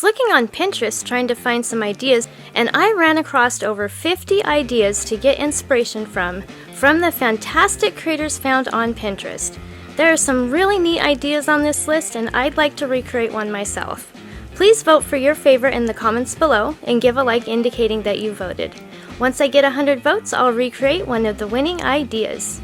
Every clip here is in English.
Looking on Pinterest trying to find some ideas, and I ran across over 50 ideas to get inspiration from the fantastic creators found on Pinterest. There are some really neat ideas on this list, and I'd like to recreate one myself. Please vote for your favorite in the comments below and give a like indicating that you voted. Once I get 100 votes, I'll recreate one of the winning ideas.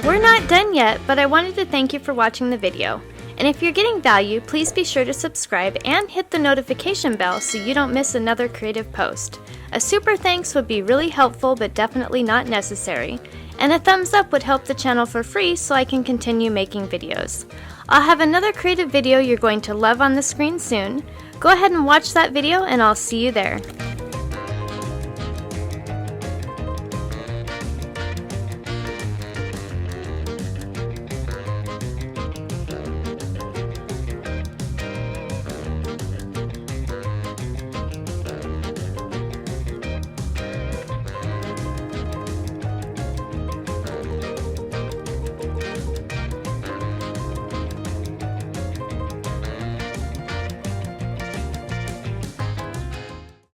We're not done yet, but I wanted to thank you for watching the video. And if you're getting value, please be sure to subscribe and hit the notification bell so you don't miss another creative post. A super thanks would be really helpful but definitely not necessary. And a thumbs up would help the channel for free so I can continue making videos. I'll have another creative video you're going to love on the screen soon. Go ahead and watch that video and I'll see you there.